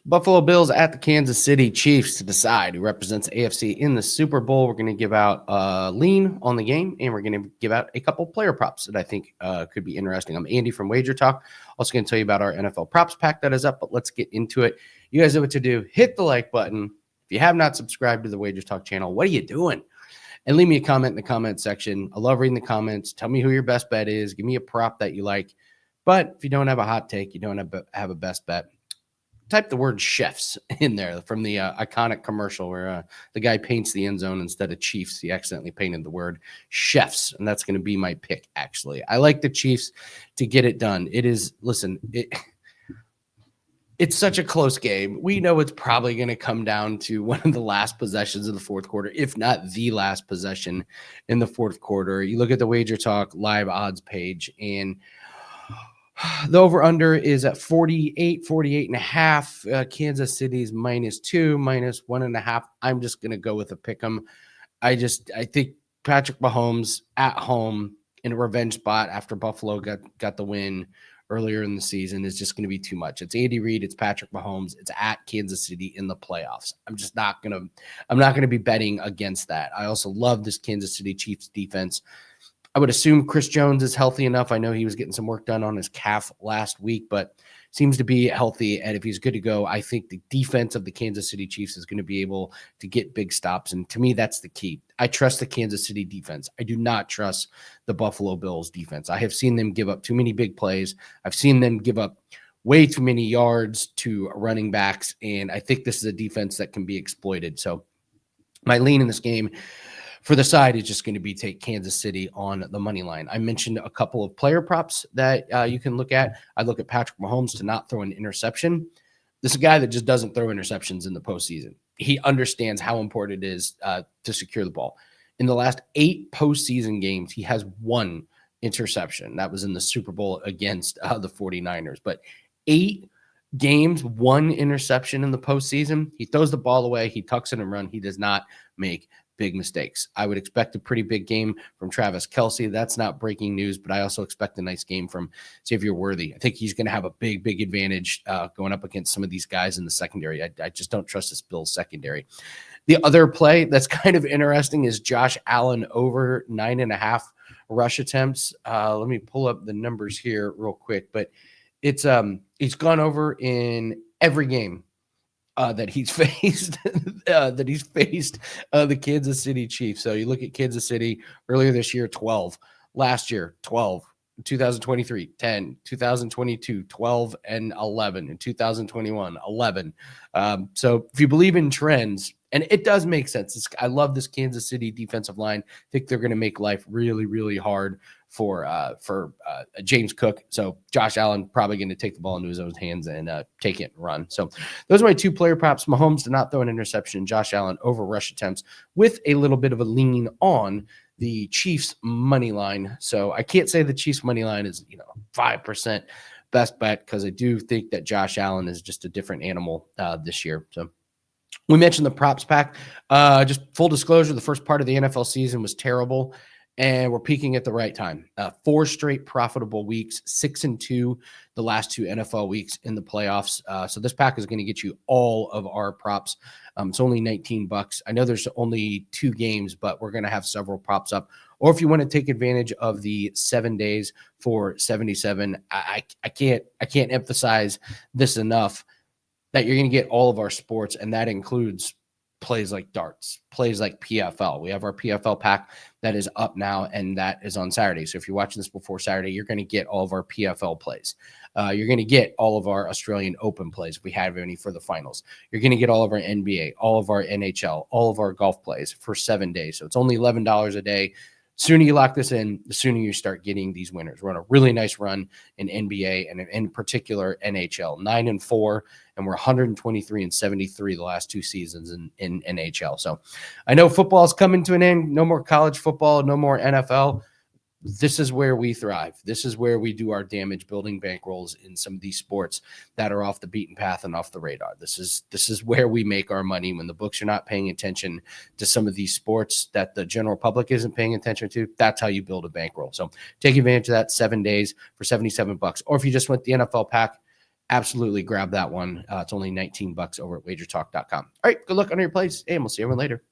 Buffalo Bills at the Kansas City Chiefs to decide who represents AFC in the Super Bowl. We're going to give out a lean on the game, and we're going to give out a couple player props that I think could be interesting. I'm Andy from Wager Talk. Also going to tell you about our NFL props pack that is up, but let's get into it. You guys know what to do. Hit the like button. If you have not subscribed to the Wager Talk channel, what are you doing? And leave me a comment in the comment section. I love reading the comments. Tell me who your best bet is. Give me a prop that you like. But if you don't have a hot take, you don't have a best bet, type the word chefs in there from the iconic commercial where the guy paints the end zone instead of Chiefs. He accidentally painted the word chefs, and that's going to be my pick, actually. I like the Chiefs to get it done. It is, listen, it's such a close game. We know it's probably going to come down to one of the last possessions of the fourth quarter, if not the last possession in the fourth quarter. You look at the Wager Talk live odds page, and the over-under is at 48 and a half. Kansas City's -2, -1.5. I'm just going to go with a pick 'em. I think Patrick Mahomes at home in a revenge spot after Buffalo got the win earlier in the season is just going to be too much. It's Andy Reid, it's Patrick Mahomes, it's at Kansas City in the playoffs. I'm not going to be betting against that. I also love this Kansas City Chiefs defense. I would assume Chris Jones is healthy enough. I know he was getting some work done on his calf last week, but seems to be healthy. And if he's good to go, I think the defense of the Kansas City Chiefs is going to be able to get big stops. And to me, that's the key. I trust the Kansas City defense. I do not trust the Buffalo Bills defense. I have seen them give up too many big plays. I've seen them give up way too many yards to running backs. And I think this is a defense that can be exploited. So my lean in this game for the side is just going to be take Kansas City on the money line. I mentioned a couple of player props that you can look at. I look at Patrick Mahomes to not throw an interception. This is a guy that just doesn't throw interceptions in the postseason. He understands how important it is to secure the ball. In the last 8 postseason games, he has 1 interception. That was in the Super Bowl against the 49ers. But 8 games, 1 interception in the postseason. He throws the ball away. He tucks it and runs. He does not make big mistakes. I would expect a pretty big game from Travis Kelce. That's not breaking news, but I also expect a nice game from Xavier Worthy. I think he's going to have a big advantage going up against some of these guys in the secondary. I just don't trust this Bills secondary. The other play that's kind of interesting is Josh Allen over 9.5 rush attempts. Let me pull up the numbers here real quick, but it's he's gone over in every game that he's faced the Kansas City Chiefs. So you look at Kansas City earlier this year, 12, last year, 12, 2023, 10, 2022, 12 and 11, in 2021, 11. So if you believe in trends, and it does make sense. I love this Kansas City defensive line. I think they're going to make life really hard for James Cook. So Josh Allen probably going to take the ball into his own hands and take it and run. So those are my 2 player props. Mahomes to not throw an interception. Josh Allen over rush attempts with a little bit of a lean on the Chiefs money line. So I can't say the Chiefs money line is 5% best bet, because I do think that Josh Allen is just a different animal this year. So we mentioned the props pack. Just full disclosure, the first part of the NFL season was terrible, and we're peaking at the right time. 4 straight profitable weeks, 6-2 the last 2 NFL weeks in the playoffs. So this pack is going to get you all of our props. It's only $19. I know there's only 2 games, but we're going to have several props up. Or if you want to take advantage of the 7 days for 77, I can't emphasize this enough, that you're going to get all of our sports, and that includes plays like darts, plays like PFL. We have our PFL pack that is up now, and that is on Saturday. So if you're watching this before Saturday, you're going to get all of our PFL plays. You're going to get all of our Australian Open plays if we have any for the finals. You're going to get all of our NBA, all of our NHL, all of our golf plays for 7 days. So it's only $11 a day. The sooner you lock this in, the sooner you start getting these winners. We're on a really nice run in NBA and in particular NHL, 9-4, and we're 123-73 the last 2 seasons in NHL. So I know football is coming to an end. No more college football, no more NFL. This is where we thrive. This is where we do our damage building bankrolls in some of these sports that are off the beaten path and off the radar. This is where we make our money when the books are not paying attention to some of these sports that the general public isn't paying attention to. That's how you build a bankroll. So take advantage of that 7 days for $77. Or if you just went the NFL pack, absolutely grab that one. It's only $19 over at wagertalk.com. All right, good luck on your plays, and we'll see everyone later.